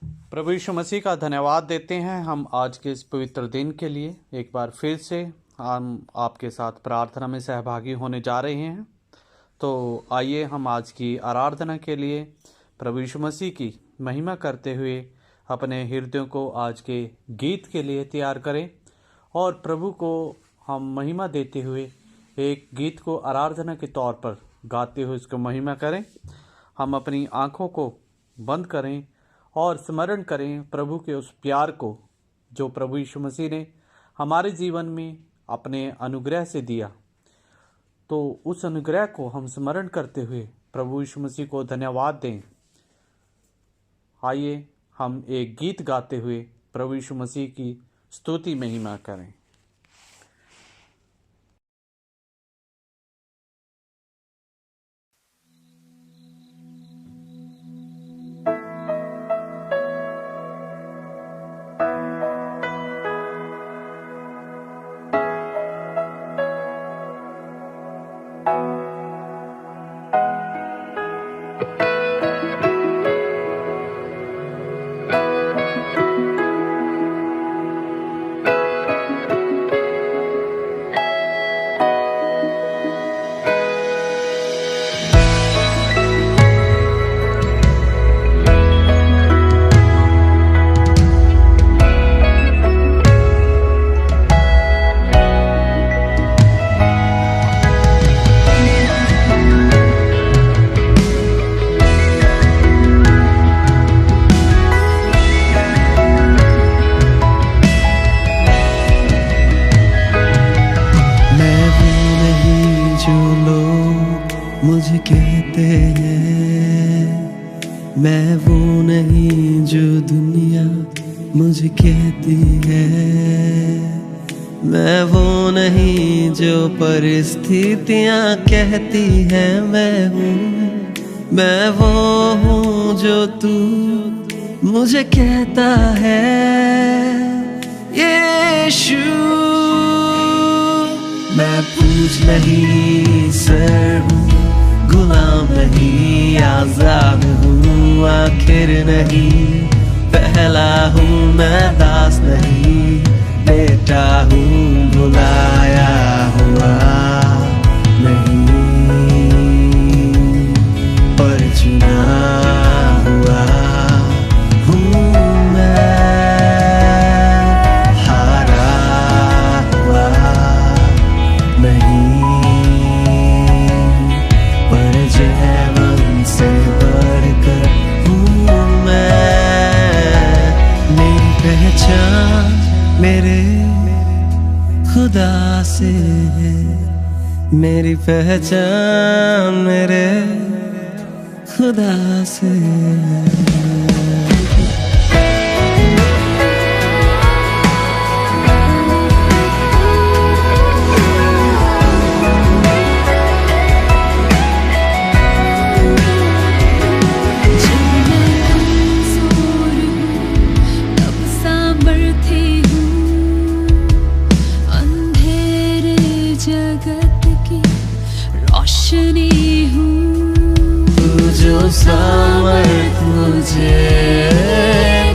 प्रभु यीशु मसीह का धन्यवाद देते हैं हम आज के इस पवित्र दिन के लिए। एक बार फिर से हम आपके साथ प्रार्थना में सहभागी होने जा रहे हैं। तो आइए हम आज की आराधना के लिए प्रभु यीशु मसीह की महिमा करते हुए अपने हृदयों को आज के गीत के लिए तैयार करें और प्रभु को हम महिमा देते हुए एक गीत को आराधना के तौर पर गाते हुए उसको महिमा करें। हम अपनी आँखों को बंद करें और स्मरण करें प्रभु के उस प्यार को जो प्रभु यीशु मसीह ने हमारे जीवन में अपने अनुग्रह से दिया। तो उस अनुग्रह को हम स्मरण करते हुए प्रभु यीशु मसीह को धन्यवाद दें। आइए हम एक गीत गाते हुए प्रभु यीशु मसीह की स्तुति महिमा करें। मुझे कहते हैं मैं वो नहीं जो दुनिया मुझे कहती है, मैं वो नहीं जो परिस्थितियां कहती हैं। मैं वो हूँ जो तू मुझे कहता है। यीशु मैं पूछ नहीं सर हूँ, गुलाम नहीं आजाद हूँ, आखिर नहीं पहला हूँ, मैं दास नहीं बेटा हूँ, बुलाया हुआ नहीं पर चुना हुआ हूँ मैं, हारा हुआ नहीं जीवन से बढ़कर हूँ मैं। मेरी पहचान मेरे खुदा से है, मेरी पहचान मेरे खुदा से है। जो सामर्थ मुझे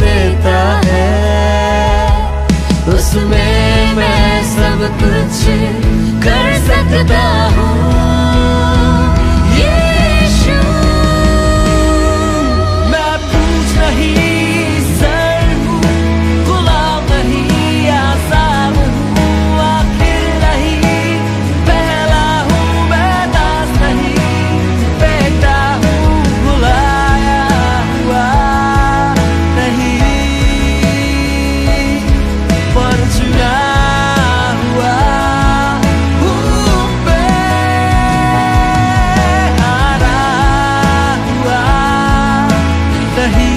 देता है उसमें मैं सब कुछ कर सकता हूँ। यीशु मैं पूछ नहीं सर हूँ, गुलाम नहीं आजाद हूँ, आखिर नहीं पहला हूँ, मैं दास नहीं बेटा हूँ, बुलाया हुआ नहीं पर चुना हुआ हूँ मैं, हारा हुआ नहीं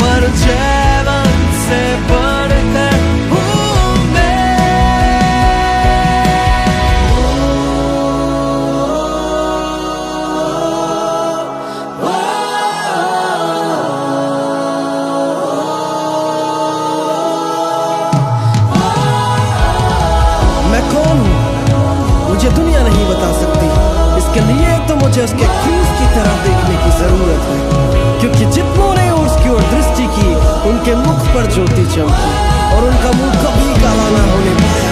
पर जीवन से बढ़कर हूँ मैं। मैं कौन हूँ मुझे दुनिया नहीं बता सकती, इसके लिए तो मुझे उसके क्रूस की तरफ देखने की जरूरत है, क्योंकि चमकी और उनका मुंह कभी काला ना होने पाया।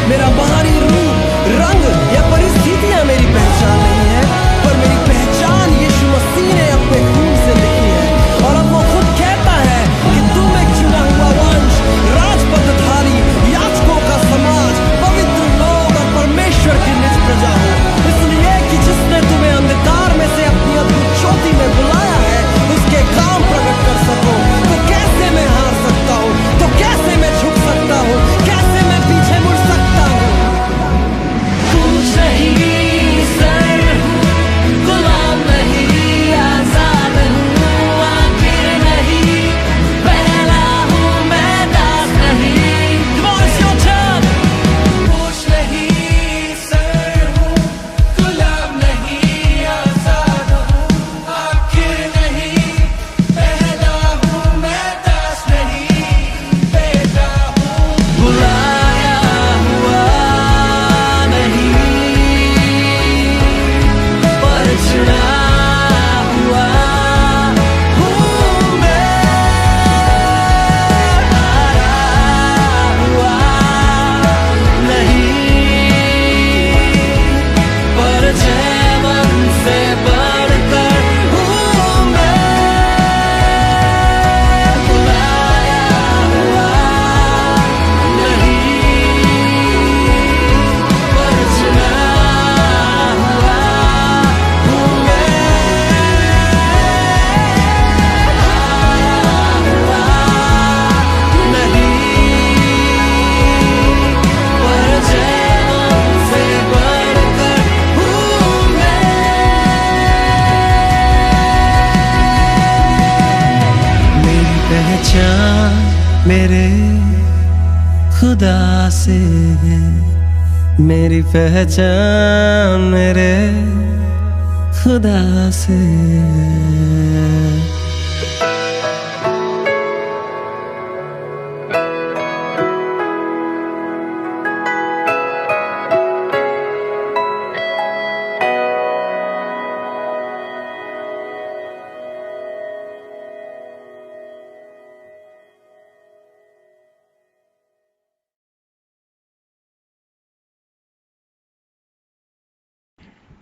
मेरा बाहरी रूप, रंग या परिस्थितियां मेरी पहचान नहीं है, पर मेरी पहचान यीशु मसीह ने अपने खून से लिखी है। और अब वो खुद कहता है कि तुम एक चुना हुआ वंश, राजपदधारी, याजकों का समाज, पवित्र लोग और परमेश्वर की निज प्रजा हो, इसलिए कि जिसने तुम्हें अंधकार में से अपनी अद्भुत ज्योति में बुलाया है, उसके काम प्रकट कर सको। तो कैसे मैं हार सकता हूँ? तो कैसे मैं झुक सकता हूँ? कैसे मैं पीछे मुड़ सकता हूँ? कुछ नहीं सर हूँ, गुलाम नहीं आजाद हूँ, आखिर नहीं पहला हूँ, मैं दास नहीं। What's your turn? कुछ नहीं सर हूँ, गुलाम नहीं आजाद हूँ, आखिर नहीं पहला हूँ, मैं दास नहीं बेटा हूँ। बुलाया हुआ नहीं, पर चुना हुआ हूँ मैं, हारा हुआ नहीं, पर जीवन से बढ़कर हूँ मैं। बुलाया हुआ नहीं, पर चुना हुआ हूँ मैं, हारा हुआ नहीं, पर जीवन से बढ़कर हूँ मैं। मेरी पहचान मेरे खुदा से है, मेरी पहचान मेरे खुदा से है।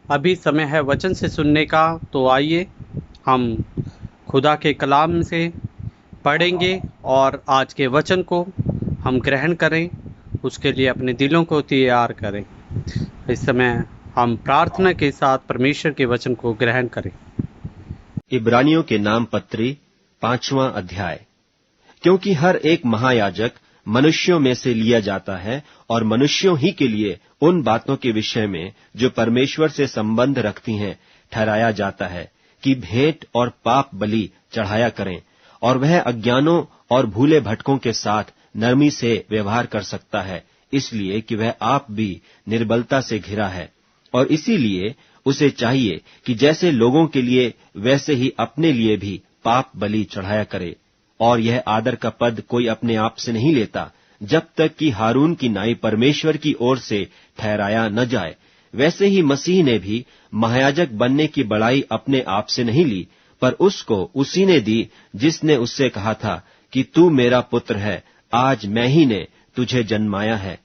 अभी समय है वचन से सुनने का, तो आइए हम खुदा के कलाम से पढ़ेंगे और आज के वचन को हम ग्रहण करें, उसके लिए अपने दिलों को तैयार करें। इस समय हम प्रार्थना के साथ परमेश्वर के वचन को ग्रहण करें। इब्रानियों के नाम पत्री 5वां अध्याय। क्योंकि हर एक महायाजक मनुष्यों में से लिया जाता है और मनुष्यों ही के लिए उन बातों के विषय में जो परमेश्वर से संबंध रखती हैं ठहराया जाता है कि भेंट और पाप बलि चढ़ाया करें, और वह अज्ञानों और भूले भटकों के साथ नरमी से व्यवहार कर सकता है, इसलिए कि वह आप भी निर्बलता से घिरा है। और इसीलिए उसे चाहिए कि जैसे लोगों के लिए वैसे ही अपने लिए भी पाप बलि चढ़ाया करे। और यह आदर का पद कोई अपने आप से नहीं लेता, जब तक कि हारून की नाई परमेश्वर की ओर से ठहराया न जाए। वैसे ही मसीह ने भी महायाजक बनने की बड़ाई अपने आप से नहीं ली, पर उसको उसी ने दी जिसने उससे कहा था कि तू मेरा पुत्र है, आज मैं ही ने तुझे जन्माया है।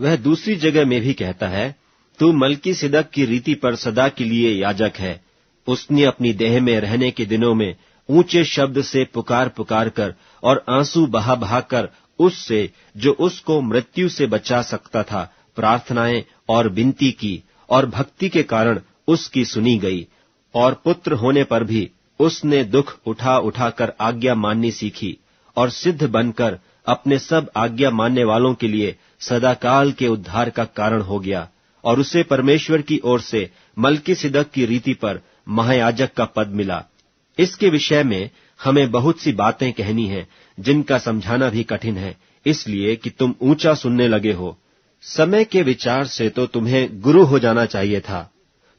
वह दूसरी जगह में भी कहता है, तू मलकीसिदक की रीति पर सदा के लिए याजक है। उसने अपनी देह में रहने के दिनों में ऊंचे शब्द से पुकार पुकार कर और आंसू बहा बहा कर उससे जो उसको मृत्यु से बचा सकता था प्रार्थनाएं और विनती की, और भक्ति के कारण उसकी सुनी गई। और पुत्र होने पर भी उसने दुख उठा उठा कर आज्ञा माननी सीखी, और सिद्ध बनकर अपने सब आज्ञा मानने वालों के लिए सदाकाल के उद्धार का कारण हो गया। और उसे परमेश्वर की ओर से मलकीसिदक की रीति पर महायाजक का पद मिला। इसके विषय में हमें बहुत सी बातें कहनी हैं, जिनका समझाना भी कठिन है, इसलिए कि तुम ऊंचा सुनने लगे हो। समय के विचार से तो तुम्हें गुरु हो जाना चाहिए था,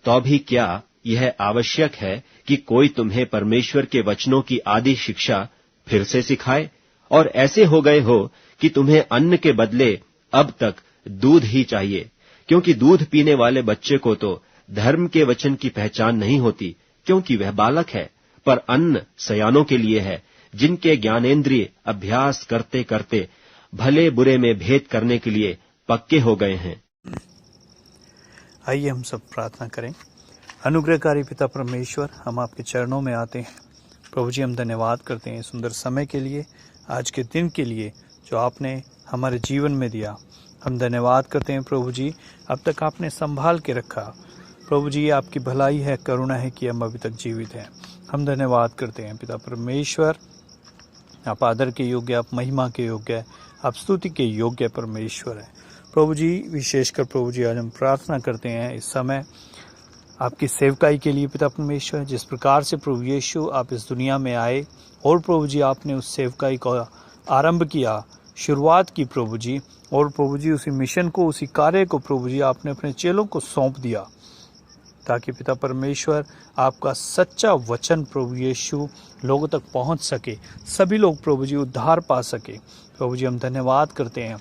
तो भी क्या यह आवश्यक है कि कोई तुम्हें परमेश्वर के वचनों की आदि शिक्षा फिर से सिखाए? और ऐसे हो गए हो कि तुम्हें अन्न के बदले अब तक दूध ही चाहिए, क्योंकि दूध पीने वाले बच्चे को तो धर्म के वचन की पहचान नहीं होती, क्योंकि वह बालक है। पर अन्न सयानों के लिए है, जिनके ज्ञानेंद्रिय अभ्यास करते करते भले बुरे में भेद करने के लिए पक्के हो गए हैं। आइए हम सब प्रार्थना करें। अनुग्रहकारी पिता परमेश्वर, हम आपके चरणों में आते हैं। प्रभु जी, हम धन्यवाद करते हैं सुंदर समय के लिए, आज के दिन के लिए जो आपने हमारे जीवन में दिया। हम धन्यवाद करते हैं प्रभु जी, अब तक आपने संभाल के रखा। प्रभु जी, आपकी भलाई है, करुणा है कि हम अभी तक जीवित हैं। हम धन्यवाद करते हैं पिता परमेश्वर, आप आदर के योग्य, आप महिमा के योग्य, आप स्तुति के योग्य परमेश्वर हैं। प्रभु जी, विशेषकर प्रभु जी आज हम प्रार्थना करते हैं इस समय आपकी सेवकाई के लिए पिता परमेश्वर। जिस प्रकार से प्रभु यीशु आप इस दुनिया में आए और प्रभु जी आपने उस सेवकाई को आरंभ किया, शुरुआत की प्रभु जी, और प्रभु जी उसी मिशन को, उसी कार्य को प्रभु जी आपने अपने चेलों को सौंप दिया, ताकि पिता परमेश्वर आपका सच्चा वचन प्रभु यीशु लोगों तक पहुंच सके, सभी लोग प्रभु जी उद्धार पा सके। प्रभु जी, हम धन्यवाद करते हैं,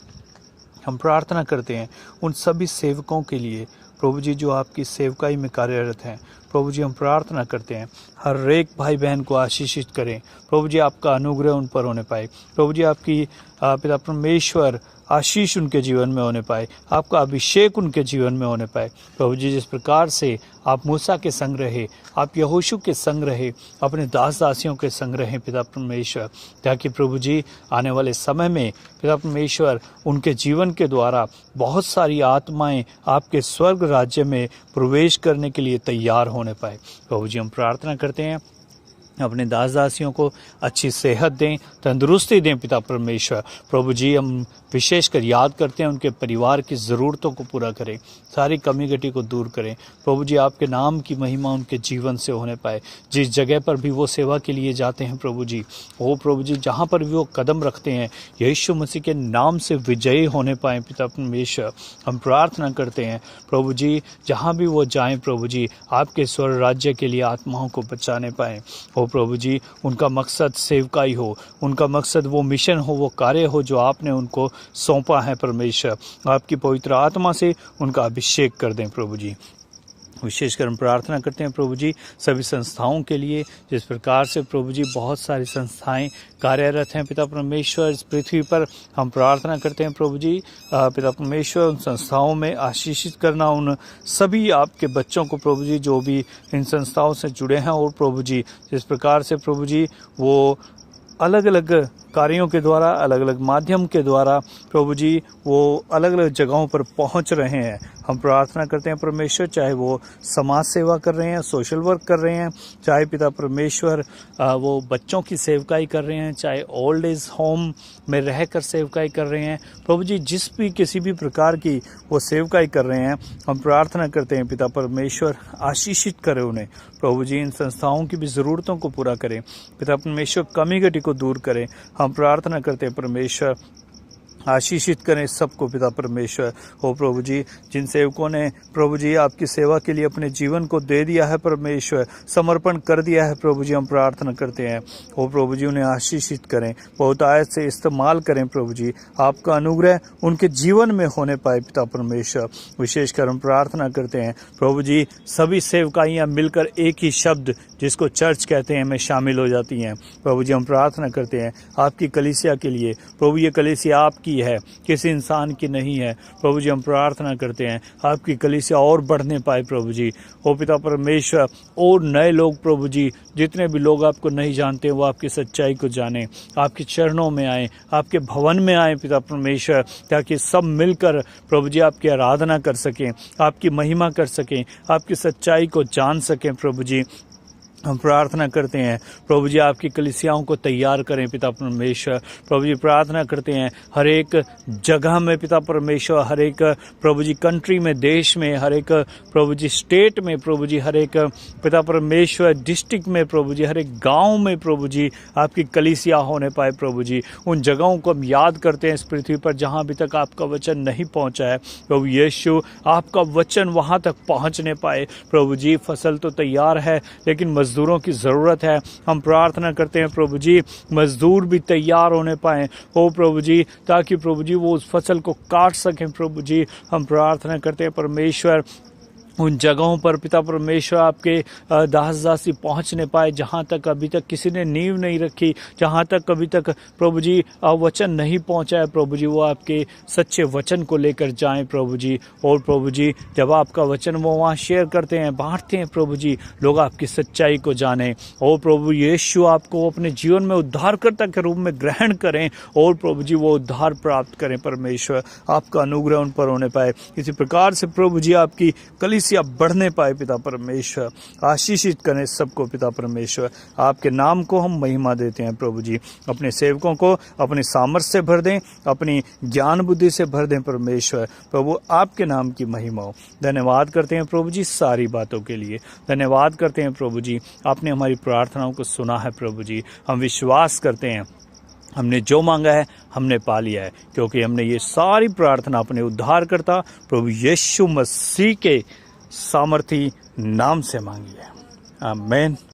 हम प्रार्थना करते हैं उन सभी सेवकों के लिए प्रभु जी जो आपकी सेवकाई में कार्यरत हैं। प्रभु जी, हम प्रार्थना करते हैं हर एक भाई बहन को आशीषित करें। प्रभु जी, आपका अनुग्रह उन पर होने पाए। प्रभु जी, आपकी पिता परमेश्वर आशीष उनके जीवन में होने पाए, आपका अभिषेक उनके जीवन में होने पाए। प्रभु जी, जिस प्रकार से आप मूसा के संग रहे, आप यहोशू के संग रहे, अपने दास दासियों के संग रहे पिता परमेश्वर, ताकि प्रभु जी आने वाले समय में पिता परमेश्वर उनके जीवन के द्वारा बहुत सारी आत्माएं आपके स्वर्ग राज्य में प्रवेश करने के लिए तैयार होने पाए। प्रभु जी, हम प्रार्थना करते हैं अपने दास दासियों को अच्छी सेहत दें, तंदुरुस्ती दें पिता परमेश्वर। प्रभु जी, हम विशेषकर याद करते हैं उनके परिवार की ज़रूरतों को पूरा करें, सारी कमी घटी को दूर करें। प्रभु जी, आपके नाम की महिमा उनके जीवन से होने पाए। जिस जगह पर भी वो सेवा के लिए जाते हैं प्रभु जी, वो प्रभु जी जहाँ पर भी वो कदम रखते हैं, यीशु मसीह के नाम से विजयी होने पाए पिता परमेश्वर। हम प्रार्थना करते हैं प्रभु जी, जहाँ भी वो जाएं प्रभु जी, आपके स्वर्ग राज्य के लिए आत्माओं को बचाने पाएँ। हो प्रभु जी, उनका मकसद सेवकाई हो, उनका मकसद वो मिशन हो, वो कार्य हो जो आपने उनको सौंपा है परमेश्वर। आपकी पवित्र आत्मा से उनका अभिषेक कर दें प्रभु जी। विशेषकर हम प्रार्थना करते हैं प्रभु जी सभी संस्थाओं के लिए, जिस प्रकार से प्रभु जी बहुत सारी संस्थाएं कार्यरत हैं पिता परमेश्वर इस पृथ्वी पर। हम प्रार्थना करते हैं प्रभु जी पिता परमेश्वर उन संस्थाओं में आशीषित करना, उन सभी आपके बच्चों को प्रभु जी जो भी इन संस्थाओं से जुड़े हैं, और प्रभु जी जिस प्रकार से प्रभु जी वो अलग अलग कार्यों के द्वारा, अलग अलग माध्यम के द्वारा प्रभु जी वो अलग अलग जगहों पर पहुंच रहे हैं। हम प्रार्थना करते हैं परमेश्वर, चाहे वो समाज सेवा कर रहे हैं, सोशल वर्क कर रहे हैं, चाहे पिता परमेश्वर वो बच्चों की सेवकाई कर रहे हैं, चाहे ओल्ड एज होम में रहकर सेवकाई कर रहे हैं, प्रभु जी जिस भी किसी भी प्रकार की वो सेवकाई कर रहे हैं, हम प्रार्थना करते हैं पिता परमेश्वर आशीषित करें उन्हें। प्रभु जी इन संस्थाओं की भी ज़रूरतों को पूरा करें पिता परमेश्वर, कमी घटी को दूर करें। हम प्रार्थना करते हैं परमेश्वर आशीषित करें सबको पिता परमेश्वर। हो प्रभु जी, जिन सेवकों ने प्रभु जी आपकी सेवा के लिए अपने जीवन को दे दिया है परमेश्वर, समर्पण कर दिया है प्रभु जी, हम प्रार्थना करते हैं हो प्रभु जी उन्हें आशीषित करें, बहुतायत से इस्तेमाल करें प्रभु जी, आपका अनुग्रह उनके जीवन में होने पाए पिता परमेश्वर। विशेषकर हम प्रार्थना करते हैं प्रभु जी सभी सेवकाइयाँ मिलकर एक ही शब्द जिसको चर्च कहते हैं में शामिल हो जाती हैं। प्रभु जी हम प्रार्थना करते हैं आपकी कलीसिया के लिए। प्रभु ये कलीसिया आपकी है, किसी इंसान की नहीं है। प्रभु जी हम प्रार्थना करते हैं आपकी कलीसिया और बढ़ने पाए प्रभु जी। ओ पिता परमेश्वर, और नए लोग प्रभु जी, जितने भी लोग आपको नहीं जानते वो आपकी सच्चाई को जाने, आपके चरणों में आए, आपके भवन में आए पिता परमेश्वर, ताकि सब मिलकर प्रभु जी आपकी आराधना कर सकें, आपकी महिमा कर सकें, आपकी सच्चाई को जान सकें प्रभु जी। हम प्रार्थना करते हैं प्रभु जी आपकी कलीसियाओं को तैयार करें पिता परमेश्वर। प्रभु जी प्रार्थना करते हैं हर एक जगह में पिता परमेश्वर, हर एक प्रभु जी कंट्री में, देश में, हर एक प्रभु जी स्टेट में प्रभु जी, हर एक पिता परमेश्वर डिस्ट्रिक्ट में प्रभु जी, हर एक गांव में प्रभु जी आपकी कलीसिया होने पाए प्रभु जी। उन जगहों को हम याद करते हैं इस पृथ्वी पर जहां अभी तक आपका वचन नहीं पहुंचा है प्रभु यीशु, आपका वचन वहां तक पहुंचने पाए प्रभु जी। फसल तो तैयार है लेकिन मजदूरों की ज़रूरत है। हम प्रार्थना करते हैं प्रभु जी मजदूर भी तैयार होने पाएँ हो प्रभु जी, ताकि प्रभु जी वो उस फसल को काट सकें प्रभु जी। हम प्रार्थना करते हैं परमेश्वर उन जगहों पर पिता परमेश्वर आपके दास दासी पहुंचने पाए जहां तक अभी तक किसी ने नींव नहीं रखी, जहां तक अभी तक प्रभु जी वचन नहीं पहुंचा है प्रभु जी, वो आपके सच्चे वचन को लेकर जाएं प्रभु जी। और प्रभु जी जब आपका वचन वो वहाँ शेयर करते हैं, बांटते हैं प्रभु जी, लोग आपकी सच्चाई को जानें। और प्रभु यीशु आपको अपने जीवन में उद्धारकर्ता के रूप में ग्रहण करें और प्रभु जी वो उद्धार प्राप्त करें। परमेश्वर आपका अनुग्रह उन पर होने पाए। इसी प्रकार से प्रभु जी आपकी कलीसिया बढ़ने पाए पिता परमेश्वर। आशीषित करें सबको पिता परमेश्वर। आपके नाम को हम महिमा देते हैं प्रभु जी। अपने सेवकों को अपनी सामर्थ्य से भर दें, अपनी ज्ञान बुद्धि से भर दें परमेश्वर। प्रभु आपके नाम की महिमा हो। धन्यवाद करते हैं प्रभु जी सारी बातों के लिए। धन्यवाद करते हैं प्रभु जी, आपने हमारी प्रार्थनाओं को सुना है प्रभु जी। हम विश्वास करते हैं हमने जो मांगा है हमने पा लिया है, क्योंकि हमने ये सारी प्रार्थना अपने उद्धारकर्ता प्रभु यीशु मसीह के सामर्थी नाम से मांगी है। आमीन।